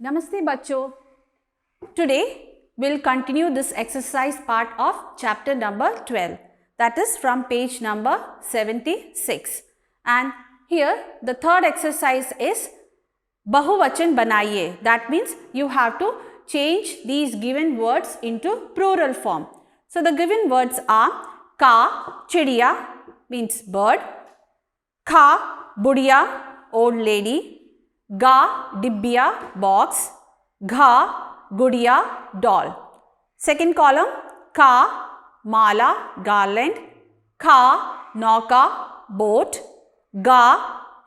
Namaste bachcho. Today we'll continue this exercise part of chapter number 12, that is from page number 76, and here the third exercise is Bahuvachan banaiye. That means you have to change these given words into plural form. So the given words are ka chidiya means bird, kha budiya old lady, ga dibbiya box, gha gudiya doll. Second column ka mala garland, kha nauka boat, ga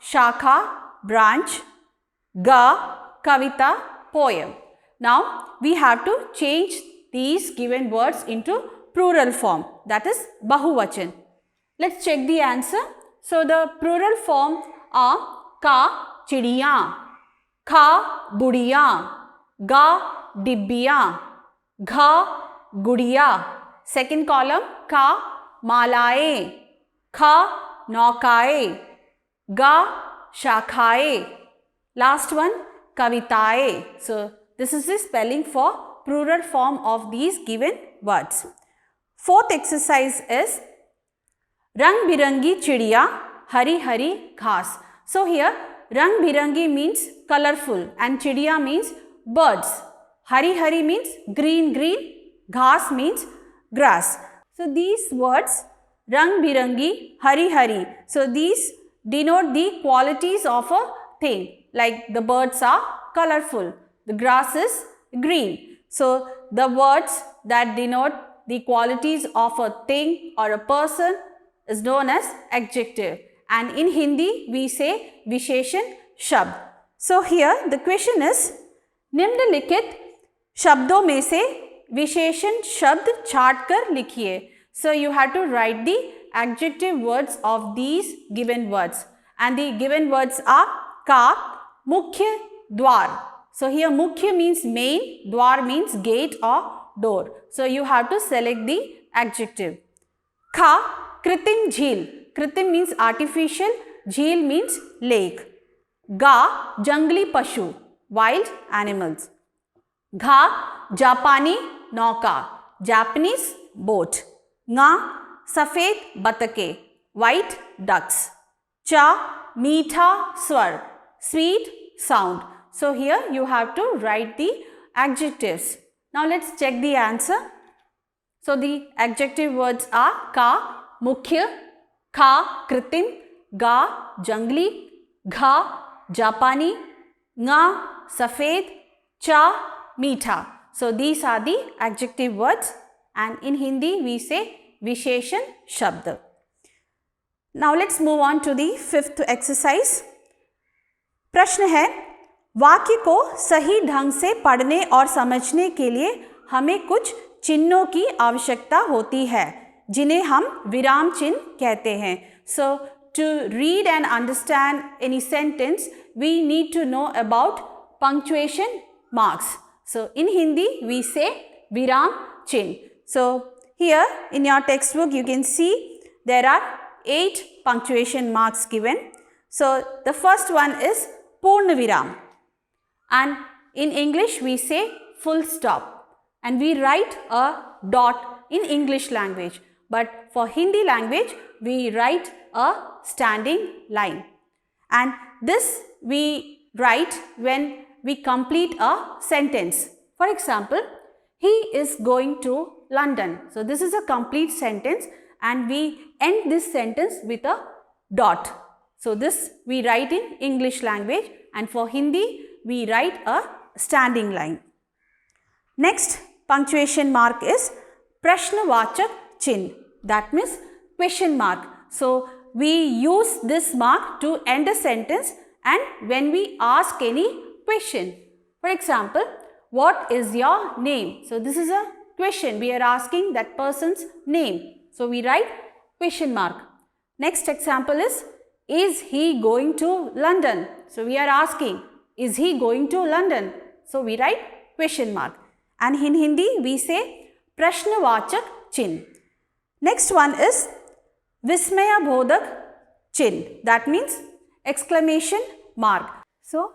shakha branch, ga kavita poem. Now we have to change these given words into plural form, that is Bahuvachan. Let's check the answer. So the plural form are ka चिड़िया, खा बुढ़िया, गा डिब्बिया, घा गुड़िया. Second column का मालाए, खा नौकाए, गा शाखाए. Last one कविताए. So this is the spelling for plural form of these given words. Fourth exercise is रंग बिरंगी चिड़िया हरी हरी घास. So here Rang birangi means colorful and chidiya means birds. Hari hari means green green. Ghas means grass. So these words rang birangi, hari hari. So these denote the qualities of a thing. Like the birds are colorful. The grass is green. So the words that denote the qualities of a thing or a person is known as adjective. And in Hindi, we say Visheshan Shabd. So here the question is, निम्नलिखित शब्दों में से विशेषण शब्द छाट कर लिखिए. So you have to write the adjective words of these given words. And the given words are ka, mukhya, dwar. So here mukhya means main, dwar means gate or door. So you have to select the adjective. Kha, kritim jheel. Kritim means artificial, jheel means lake. Ga, jangli pashu, wild animals. Gha, Japani nauka, Japanese boat. Nga, safed batake, white ducks. Cha, meetha swar, sweet sound. So here you have to write the adjectives. Now let's check the answer. So the adjective words are ka, mukhya, खा कृत्रिम, गा जंगली, घा जापानी, nga सफेद, cha मीठा. So these are the adjective words and in Hindi we say Visheshan Shabd. Now let's move on to the fifth exercise. प्रश्न है, वाक्य को सही ढंग से पढ़ने और समझने के लिए हमें कुछ चिन्हों की आवश्यकता होती है जिन्हें हम विराम चिन्ह कहते हैं. So to read and understand any sentence, we need to know about punctuation marks. So in Hindi, we say viram chin. So here in your textbook, you can see there are 8 punctuation marks given. So the first one is purna viram. And in English, we say full stop. And we write a dot in English language. But for Hindi language, we write a standing line. And this we write when we complete a sentence. For example, he is going to London. So this is a complete sentence and we end this sentence with a dot. So this we write in English language and for Hindi, we write a standing line. Next punctuation mark is Prashnavachak Chin. That means question mark. So we use this mark to end a sentence and when we ask any question. For example, what is your name? So this is a question. We are asking that person's name. So we write question mark. Next example is he going to London? So we are asking, is he going to London? So we write question mark. And in Hindi, we say Prashnavachak Chin. Next one is Vismaya Bodhak Chin. That means exclamation mark. So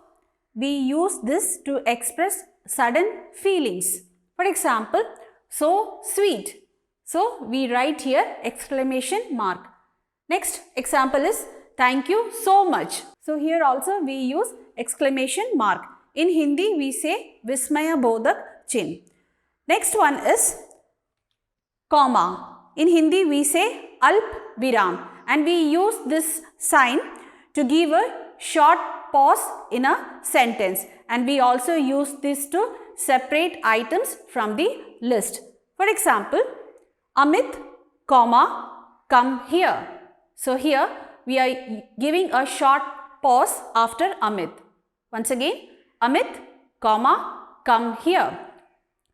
we use this to express sudden feelings. For example, so sweet. So we write here exclamation mark. Next example is thank you so much. So here also we use exclamation mark. In Hindi we say Vismaya Bodhak Chin. Next one is comma. In Hindi we say Alp Viram, and we use this sign to give a short pause in a sentence, and we also use this to separate items from the list. For example, Amit, comma, come here. So here we are giving a short pause after Amit. Once again, Amit, comma, come here.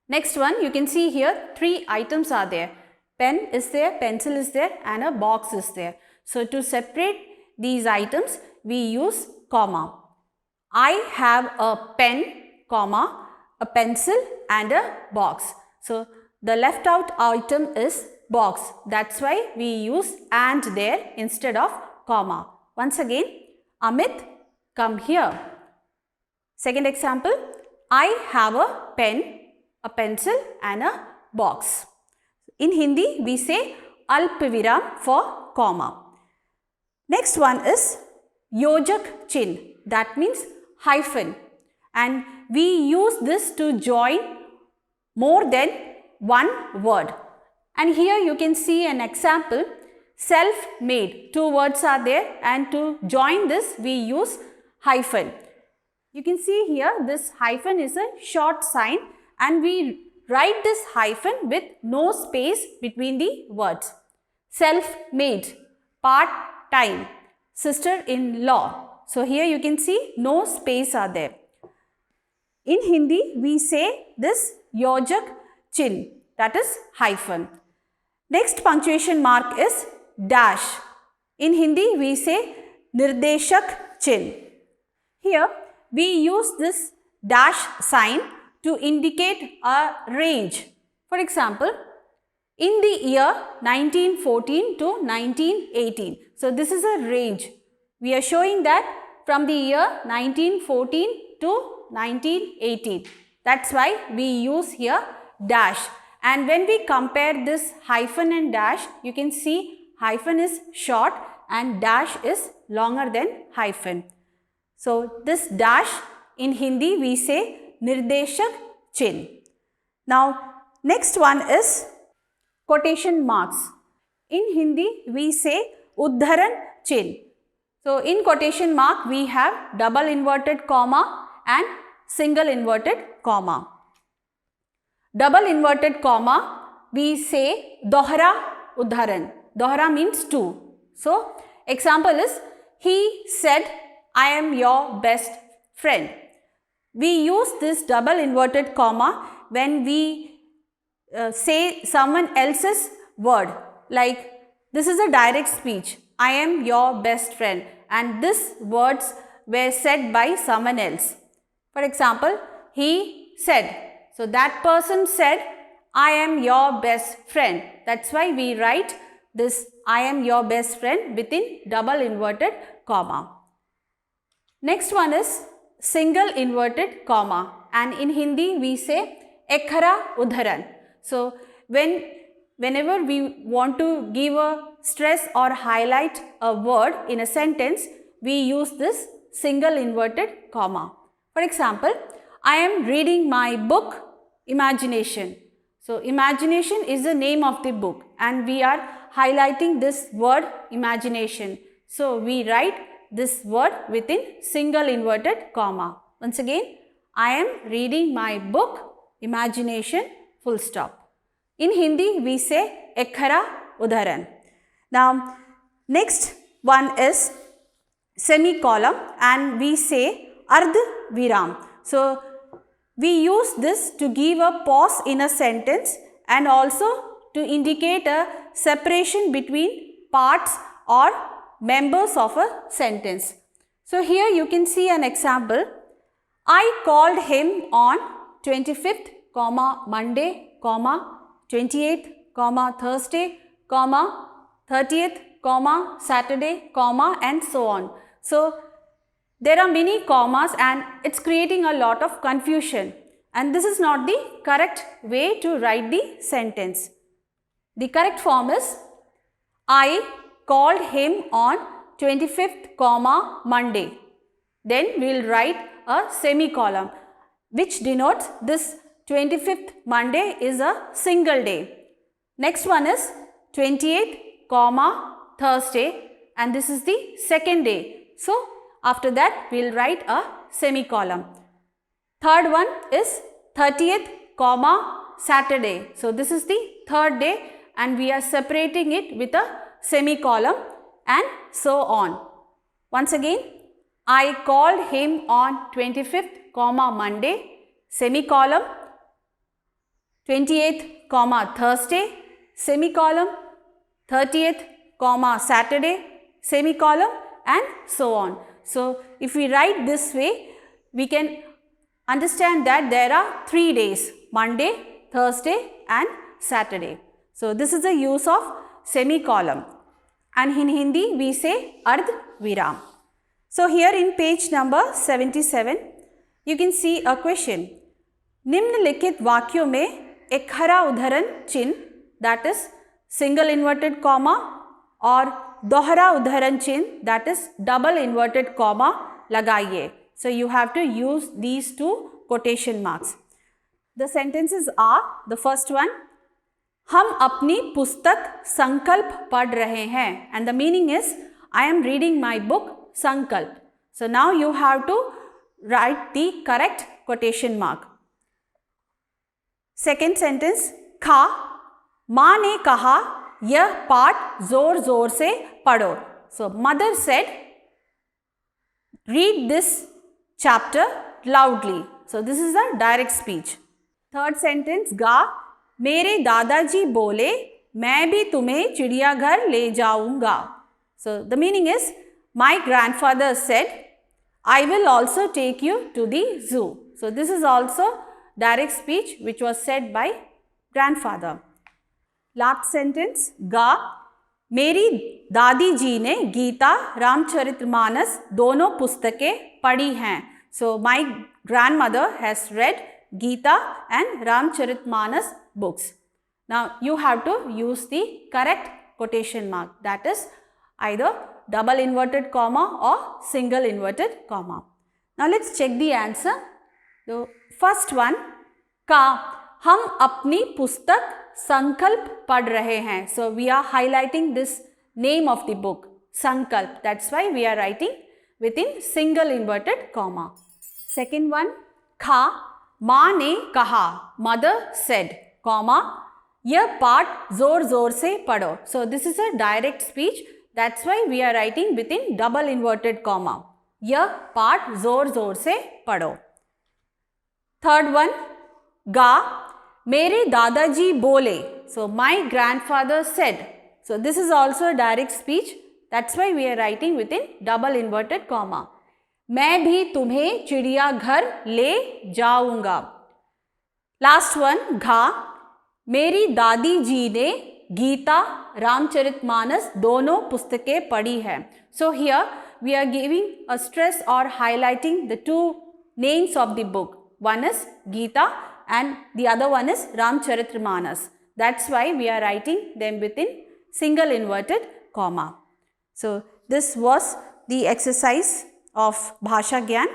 Next one, you can see here 3 items are there. Pen is there, pencil is there, and a box is there. So to separate these items, we use comma. I have a pen, comma, a pencil and a box. So the left out item is box. That's why we use and there instead of comma. Once again, Amit, come here. Second example, I have a pen, a pencil and a box. In Hindi, we say Alp Viram for comma. Next one is Yojak Chin. That means hyphen. And we use this to join more than one word. And here you can see an example, self-made. 2 words are there, and to join this we use hyphen. You can see here this hyphen is a short sign, and we write this hyphen with no space between the words. Self-made, part-time, sister-in-law. So here you can see no space are there. In Hindi, we say this Yojak Chin, that is hyphen. Next punctuation mark is dash. In Hindi, we say Nirdeshak Chin. Here, we use this dash sign to indicate a range. For example, in the year 1914 to 1918. So this is a range. We are showing that from the year 1914 to 1918. That's why we use here dash. And when we compare this hyphen and dash, you can see hyphen is short and dash is longer than hyphen. So this dash in Hindi we say Nirdeshak Chin. Now next one is quotation marks. In Hindi we say Uddharan Chin. So in quotation mark we have double inverted comma and single inverted comma. Double inverted comma we say Dohra Uddharan. Dohra means 2. So example is he said I am your best friend. We use this double inverted comma when we say someone else's word, like this is a direct speech, I am your best friend, and these words were said by someone else. For example, he said, so that person said I am your best friend. That's why we write this I am your best friend within double inverted comma. Next one is single inverted comma, and in Hindi we say Ekhara Udharan. So whenever we want to give a stress or highlight a word in a sentence, we use this single inverted comma. For example, I am reading my book Imagination. So imagination is the name of the book, and we are highlighting this word imagination. So we write this word within single inverted comma. Once again, I am reading my book Imagination, full stop. In Hindi we say Ekhara Udharan. Now next one is semicolon, and we say Ardh Viram. So we use this to give a pause in a sentence and also to indicate a separation between parts or members of a sentence. So here you can see an example. I called him on 25th, Monday, 28th, Thursday, 30th, Saturday, and so on. So there are many commas and it's creating a lot of confusion, and this is not the correct way to write the sentence. The correct form is, I called him on 25th comma Monday. Then we will write a semicolon which denotes this 25th Monday is a single day. Next one is 28th comma Thursday, and this is the second day. So after that we will write a semicolon. Third one is 30th comma Saturday. So this is the third day and we are separating it with a semicolon and so on. Once again, I called him on 25th comma Monday, semicolon, 28th comma Thursday, semicolon, 30th comma Saturday, semicolon, and so on. So if we write this way, we can understand that there are 3 days, Monday, Thursday and Saturday. So this is the use of semicolon, and in Hindi we say Ardh Viram. So here in page number 77, you can see a question. निम्नलिखित वाक्यों में एक खरा उदाहरण चिन्ह, that is single inverted comma, और दोहरा उदाहरण चिन्ह, that is double inverted comma लगाइए. So you have to use these two quotation marks. The sentences are, the first one, हम अपनी पुस्तक संकल्प पढ़ रहे हैं, and the meaning is I am reading my book संकल्प. So now you have to write the correct quotation mark. Second sentence, खा, माँ ने कहा यह पाठ जोर जोर से पढ़ो. So mother said, read this chapter loudly. So this is a direct speech. Third sentence, गा, मेरे दादाजी बोले मैं भी तुम्हें चिड़ियाघर ले जाऊंगा. So the meaning is, my grandfather said, I will also take you to the zoo. So this is also direct speech which was said by grandfather. Last sentence, गा, मेरी दादी जी ने गीता रामचरितमानस दोनों पुस्तकें पढ़ी हैं. So my grandmother has read Gita and Ramcharitmanas books. Now you have to use the correct quotation mark, that is either double inverted comma or single inverted comma. Now let's check the answer. The first one, का, हम अपनी पुस्तक संकल्प पढ़ रहे हैं. So we are highlighting this name of the book, Sankalp. That's why we are writing within single inverted comma. Second one, खा, माँ ने कहा, mother said, comma, यह पाठ जोर जोर से पढ़ो. So this is a direct speech. That's why we are writing within double inverted comma. यह पाठ जोर जोर से पढ़ो. Third one, गा, मेरे दादाजी बोले. So my grandfather said. So this is also a direct speech. That's why we are writing within double inverted comma. मैं भी तुम्हें चिड़ियाघर ले जाऊंगा. Last one, घा, मेरी दादी जी ने गीता रामचरितमानस दोनों पुस्तकें पढ़ी है. So here we are giving a stress or highlighting the two names of the book. One is Gita and the other one is Ramcharitmanas. That's why we are writing them within single inverted comma. So this was the exercise of Bhasha Gyan.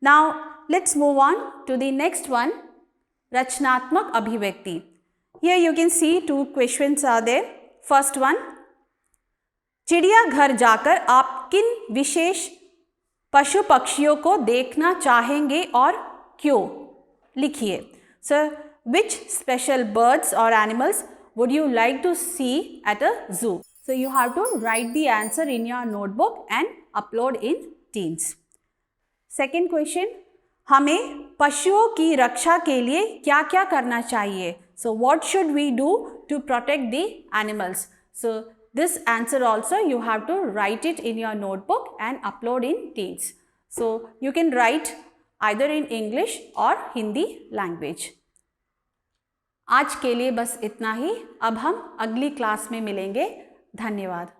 Now let's move on to the next one, Rachnatmak Abhivyakti. Here you can see two questions are there. First one, चिड़ियाघर जाकर आप किन विशेष पशु पक्षियों को देखना चाहेंगे और क्यों? लिखिए. So which special birds or animals would you like to see at a zoo? So you have to write the answer in your notebook and upload in Teens. Second question, हमें पशुओं की रक्षा के लिए क्या क्या करना चाहिए? So what should we do to protect the animals? So this answer also you have to write it in your notebook and upload in Teens. So you can write either in English or Hindi language. आज के लिए बस इतना ही. अब हम अगली class में मिलेंगे. धन्यवाद.